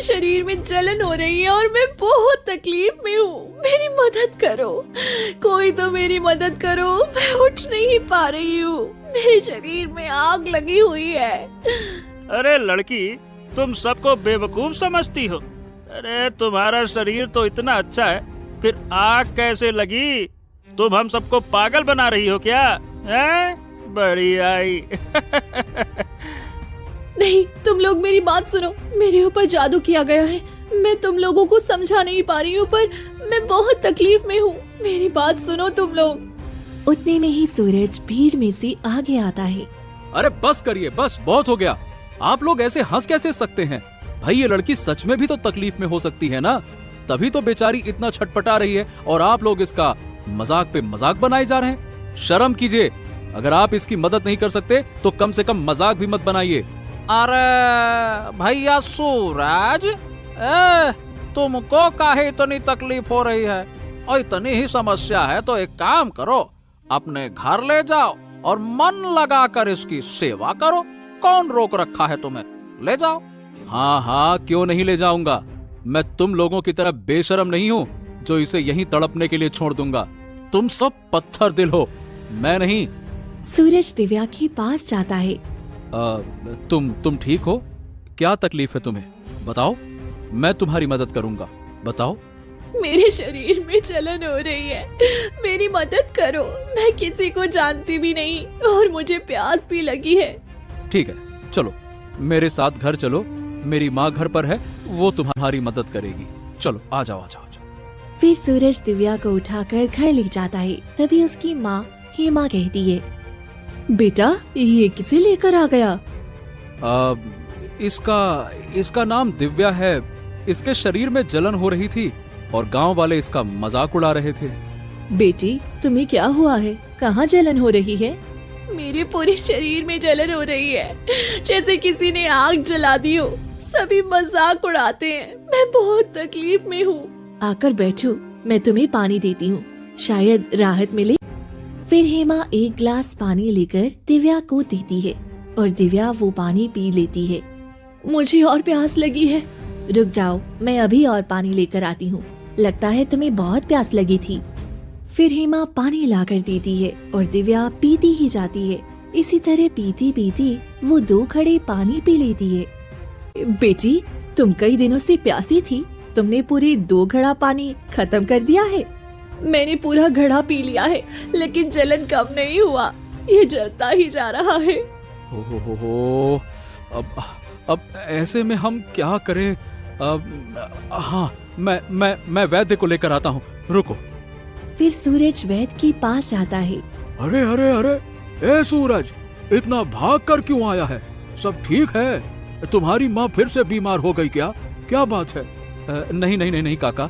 मेरे शरीर में जलन हो रही है और मैं बहुत तकलीफ में हूँ। मेरी मदद करो, कोई तो मेरी मदद करो। मैं उठ नहीं पा रही हूँ, मेरे शरीर में आग लगी हुई है। अरे लड़की, तुम सबको बेवकूफ समझती हो। अरे तुम्हारा शरीर तो इतना अच्छा है, फिर आग कैसे लगी? तुम हम सबको पागल बना रही हो क्या? हैं? बड़ी आई। नहीं, तुम लोग मेरी बात सुनो। मेरे ऊपर जादू किया गया है। मैं तुम लोगों को समझा नहीं पा रही हूँ, पर मैं बहुत तकलीफ में हूँ। मेरी बात सुनो तुम लोग। उतने में ही सूरज भीड़ में से आगे आता है। अरे बस करिए, बस बहुत हो गया। आप लोग ऐसे हंस कैसे सकते हैं? भाई ये लड़की सच में भी तो तकलीफ में हो सकती है ना, तभी तो बेचारी इतना छटपटा रही है और आप लोग इसका मजाक पे मजाक बनाए जा रहे हैं। शर्म कीजिए। अगर आप इसकी मदद नहीं कर सकते तो कम से कम मजाक भी मत बनाइए। अरे भैया सूरज, तुमको काहे इतनी तकलीफ हो रही है? और इतनी ही समस्या है तो एक काम करो, अपने घर ले जाओ और मन लगाकर इसकी सेवा करो। कौन रोक रखा है तुम्हें? ले जाओ। हाँ हाँ, क्यों नहीं ले जाऊंगा। मैं तुम लोगों की तरह बेशरम नहीं हूँ जो इसे यहीं तड़पने के लिए छोड़ दूंगा। तुम सब पत्थर दिल हो, मैं नहीं। सूरज दिव्या के पास जाता है। तुम ठीक हो? क्या तकलीफ है तुम्हें? बताओ, मैं तुम्हारी मदद करूंगा। बताओ। मेरे शरीर में जलन हो रही है, मेरी मदद करो। मैं किसी को जानती भी नहीं और मुझे प्यास भी लगी है। ठीक है, चलो मेरे साथ घर चलो। मेरी माँ घर पर है, वो तुम्हारी मदद करेगी। चलो आ जाओ आ जाओ आ जाओ। फिर सूरज दिव्या को उठाकर घर ले जाता है। तभी उसकी माँ हेमा कहती है, बेटा ये किसे लेकर आ गया? इसका नाम दिव्या है। इसके शरीर में जलन हो रही थी और गांव वाले इसका मजाक उड़ा रहे थे। बेटी तुम्हें क्या हुआ है? कहाँ जलन हो रही है? मेरे पूरे शरीर में जलन हो रही है, जैसे किसी ने आग जला दी हो। सभी मजाक उड़ाते हैं। मैं बहुत तकलीफ में हूँ। आकर बैठो, मैं तुम्हें पानी देती हूँ, शायद राहत मिले। फिर हेमा एक गिलास पानी लेकर दिव्या को देती है और दिव्या वो पानी पी लेती है। मुझे और प्यास लगी है। रुक जाओ, मैं अभी और पानी लेकर आती हूँ। लगता है तुम्हें बहुत प्यास लगी थी। फिर हेमा पानी लाकर देती है और दिव्या पीती ही जाती है। इसी तरह पीती पीती वो 2 घड़े पानी पी लेती है। बेटी तुम कई दिनों से प्यासी थी, तुमने पूरी 2 घड़ा पानी खत्म कर दिया है। मैंने पूरा घड़ा पी लिया है, लेकिन जलन कम नहीं हुआ। ये जलता ही जा रहा है। हो, अब ऐसे में हम क्या करें? हाँ, मैं वैद्य को लेकर आता हूँ, रुको। फिर सूरज वैद्य के पास जाता है। अरे अरे अरे, ए सूरज, इतना भाग कर क्यों आया है? सब ठीक है? तुम्हारी माँ फिर से बीमार हो गई क्या? क्या बात है? नहीं नहीं नहीं नहीं काका,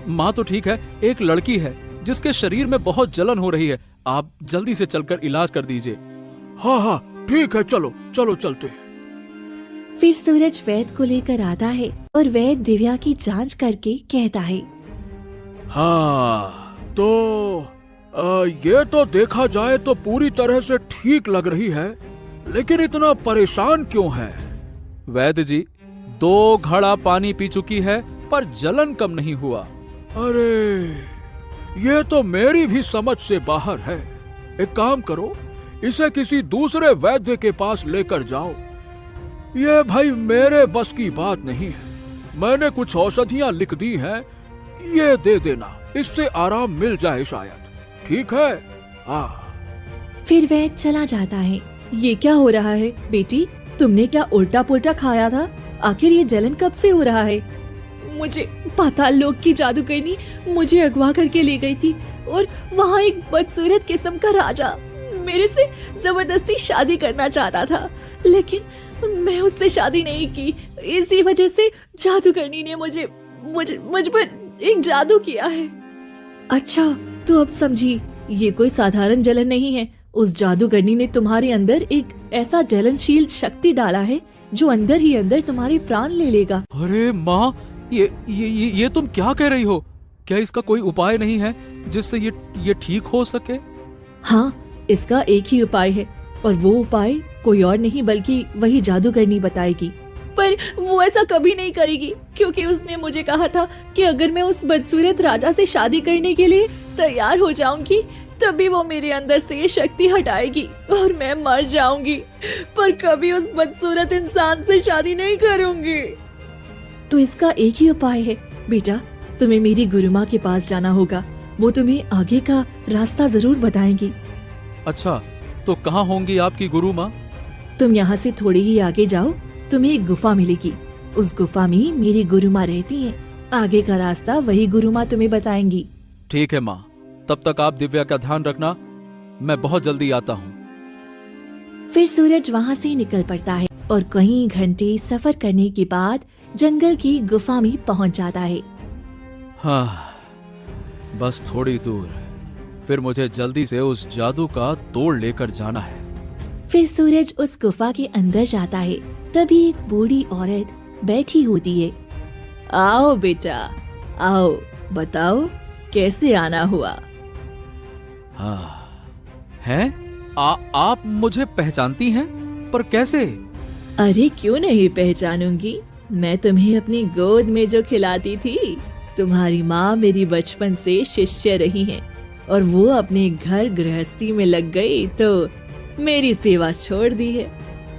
माँ तो ठीक है। एक लड़की है जिसके शरीर में बहुत जलन हो रही है। आप जल्दी से चलकर इलाज कर दीजिए। हाँ हाँ ठीक है, चलो चलो चलते हैं। फिर सूरज वैद्य को लेकर आता है और वैद्य दिव्या की जांच करके कहता है, हाँ तो ये तो देखा जाए तो पूरी तरह से ठीक लग रही है, लेकिन इतना परेशान क्यों है? वैद्य जी, 2 घड़ा पानी पी चुकी है पर जलन कम नहीं हुआ। अरे ये तो मेरी भी समझ से बाहर है। एक काम करो, इसे किसी दूसरे वैद्य के पास लेकर जाओ। ये भाई मेरे बस की बात नहीं है। मैंने कुछ औषधियां लिख दी हैं, ये दे देना, इससे आराम मिल जाए शायद। ठीक है? हाँ। फिर वैद्य चला जाता है। ये क्या हो रहा है बेटी? तुमने क्या उल्टा पुल्टा खाया था? आखिर ये जलन कब से हो रहा है? मुझे पाताल लोक की जादूगरनी मुझे अगवा करके ले गई थी और वहाँ एक बदसूरत किस्म का राजा मेरे से जबरदस्ती शादी करना चाहता था, लेकिन मैं उससे शादी नहीं की। इसी वजह से जादूगरनी ने मुझ पर एक जादू किया है। अच्छा, तो अब समझी, ये कोई साधारण जलन नहीं है। उस जादूगरनी ने तुम्हारे अंदर एक ऐसा जलनशील शक्ति डाला है जो अंदर ही अंदर तुम्हारे प्राण ले लेगा। अरे माँ, ये तुम क्या कह रही हो? क्या इसका कोई उपाय नहीं है जिससे ये ठीक हो सके? हाँ, इसका एक ही उपाय है और वो उपाय कोई और नहीं बल्कि वही जादूगरनी बताएगी। पर वो ऐसा कभी नहीं करेगी, क्योंकि उसने मुझे कहा था कि अगर मैं उस बदसूरत राजा से शादी करने के लिए तैयार हो जाऊंगी तभी वो मेरे अंदर से ये शक्ति हटाएगी और मैं मर जाऊंगी, पर कभी उस बदसूरत इंसान से शादी नहीं करूंगी। तो इसका एक ही उपाय है बेटा, तुम्हें मेरी गुरु माँ के पास जाना होगा। वो तुम्हें आगे का रास्ता जरूर बताएंगी। अच्छा, तो कहाँ होंगी आपकी गुरु माँ? तुम यहाँ से थोड़ी ही आगे जाओ, तुम्हें एक गुफा मिलेगी। उस गुफा में मेरी गुरु माँ रहती हैं। आगे का रास्ता वही गुरु माँ तुम्हें बताएंगी। ठीक है माँ, तब तक आप दिव्या का ध्यान रखना, मैं बहुत जल्दी आता हूँ। फिर सूरज वहाँ से निकल पड़ता है और कई घंटे सफर करने के बाद जंगल की गुफा में पहुँच जाता है। हाँ, बस थोड़ी दूर, फिर मुझे जल्दी से उस जादू का तोड़ लेकर जाना है। फिर सूरज उस गुफा के अंदर जाता है। तभी एक बूढ़ी औरत बैठी होती है। आओ बेटा, आओ, बताओ कैसे आना हुआ। हाँ, हैं? आप मुझे पहचानती हैं? पर कैसे? अरे क्यों नहीं पहचानूंगी, मैं तुम्हें अपनी गोद में जो खिलाती थी। तुम्हारी माँ मेरी बचपन से शिष्य रही हैं और वो अपने घर गृहस्थी में लग गई तो मेरी सेवा छोड़ दी है,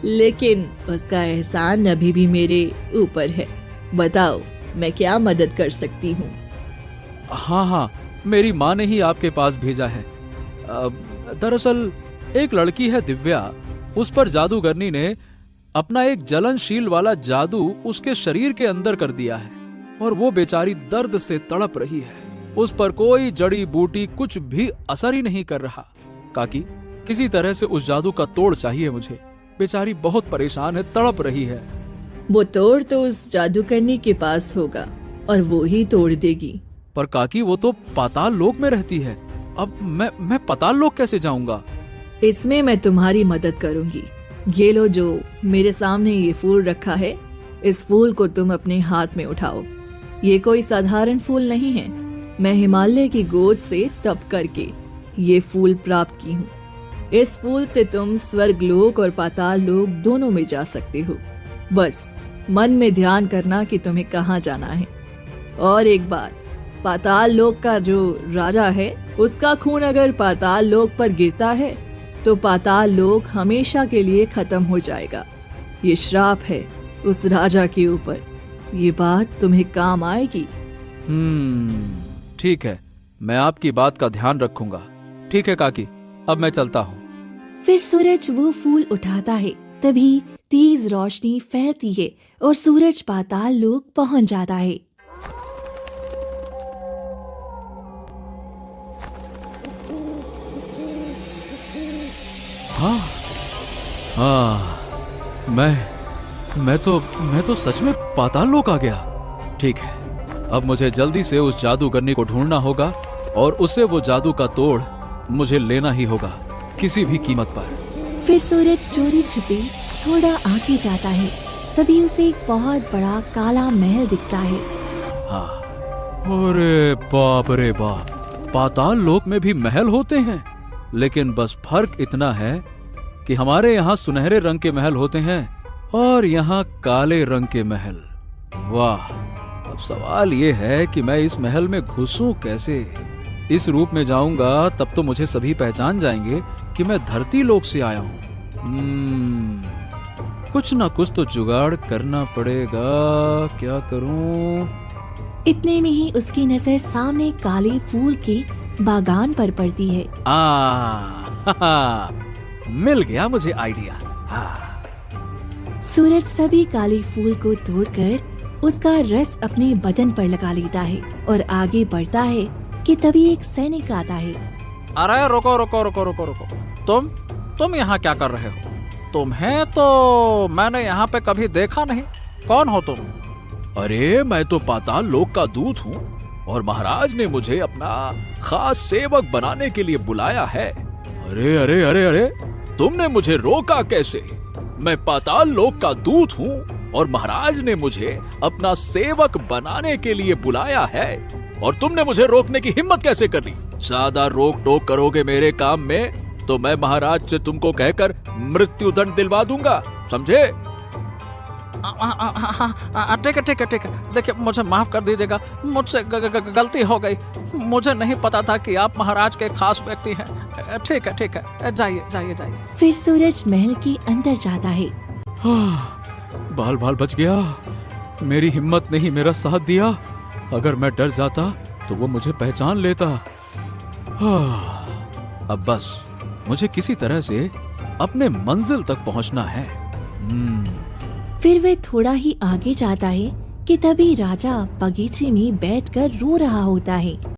लेकिन उसका एहसान अभी भी मेरे ऊपर है। बताओ मैं क्या मदद कर सकती हूँ। हाँ हाँ, मेरी माँ ने ही आपके पास भेजा है। दरअसल एक लड़की है दिव्या, उस पर जादूगरनी ने अपना एक जलनशील वाला जादू उसके शरीर के अंदर कर दिया है और वो बेचारी दर्द से तड़प रही है। उस पर कोई जड़ी बूटी कुछ भी असर ही नहीं कर रहा। काकी, किसी तरह से उस जादू का तोड़ चाहिए मुझे। बेचारी बहुत परेशान है, तड़प रही है। वो तोड़ तो उस जादूगरनी के पास होगा और वो ही तोड़ देगी। पर काकी, वो तो पाताल लोक में रहती है। अब मैं पाताल लोक कैसे जाऊंगा? इसमें मैं तुम्हारी मदद करूंगी। ये लो, जो मेरे सामने ये फूल रखा है, इस फूल को तुम अपने हाथ में उठाओ। ये कोई साधारण फूल नहीं है, मैं हिमालय की गोद से तप करके ये फूल प्राप्त की हूँ। इस फूल से तुम स्वर्गलोक और पाताल लोक दोनों में जा सकते हो। बस मन में ध्यान करना कि तुम्हें कहाँ जाना है। और एक बात, पाताल लोक का जो राजा है उसका खून अगर पाताल लोक पर गिरता है तो पाताल लोक हमेशा के लिए खत्म हो जाएगा। ये श्राप है उस राजा के ऊपर। ये बात तुम्हें काम आएगी। ठीक है, मैं आपकी बात का ध्यान रखूंगा। ठीक है काकी, अब मैं चलता हूँ। फिर सूरज वो फूल उठाता है। तभी तेज रोशनी फैलती है और सूरज पाताल लोक पहुंच जाता है। मैं तो सच में पाताल लोक आ गया। ठीक है, अब मुझे जल्दी से उस जादूगरनी को ढूंढना होगा और उससे वो जादू का तोड़ मुझे लेना ही होगा, किसी भी कीमत पर। फिर सूरज चोरी छुपे थोड़ा आगे जाता है। तभी उसे एक बहुत बड़ा काला महल दिखता है। हाँ, अरे बाप रे बाप, पाताल लोक में भी महल होते हैं। लेकिन बस फर्क इतना है कि हमारे यहाँ सुनहरे रंग के महल होते हैं और यहाँ काले रंग के महल। वाह, अब सवाल ये है कि मैं इस महल में घुसूं कैसे? इस रूप में जाऊंगा तब तो मुझे सभी पहचान जाएंगे कि मैं धरती लोक से आया हूँ। कुछ ना कुछ तो जुगाड़ करना पड़ेगा। क्या करूं? इतने में ही उसकी नजर सामने काले फूल के बागान पर पड़ती है। मिल गया मुझे आइडिया। सूरज सभी काले फूल को तोड़कर उसका रस अपने बदन पर लगा लेता है और आगे बढ़ता है कि तभी एक सैनिक आता है। अरे रुको रुको रुको रुको रुको, तुम यहाँ क्या कर रहे हो? तुम्हें तो मैंने यहाँ पे कभी देखा नहीं। कौन हो तुम? अरे मैं तो पाताल लोक का दूत हूँ और महाराज ने मुझे अपना खास सेवक बनाने के लिए बुलाया है। अरे अरे अरे अरे, तुमने मुझे रोका कैसे? मैं पाताल लोक का दूत हूँ और महाराज ने मुझे अपना सेवक बनाने के लिए बुलाया है और तुमने मुझे रोकने की हिम्मत कैसे कर ली? ज्यादा रोक टोक करोगे मेरे काम में तो मैं महाराज से तुमको कहकर मृत्यु दंड दिलवा दूंगा, समझे? ठीक है ठीक है ठीक है, देखिए मुझे माफ कर दीजिएगा, मुझसे गलती हो गई, मुझे नहीं पता था कि आप महाराज के खास व्यक्ति हैं। ठीक है, जाइए जाइए जाइए। फिर सूरज महल के अंदर जाता है। बाल बाल बच गया। मेरी हिम्मत ने ही मेरा साथ दिया। अगर मैं डर जाता तो वो मुझे पहचान लेता। अब बस मुझे किसी तरह से अपने मंजिल तक पहुंचना है। फिर वे थोड़ा ही आगे जाता है कि तभी राजा बगीचे में बैठकर रो रहा होता है।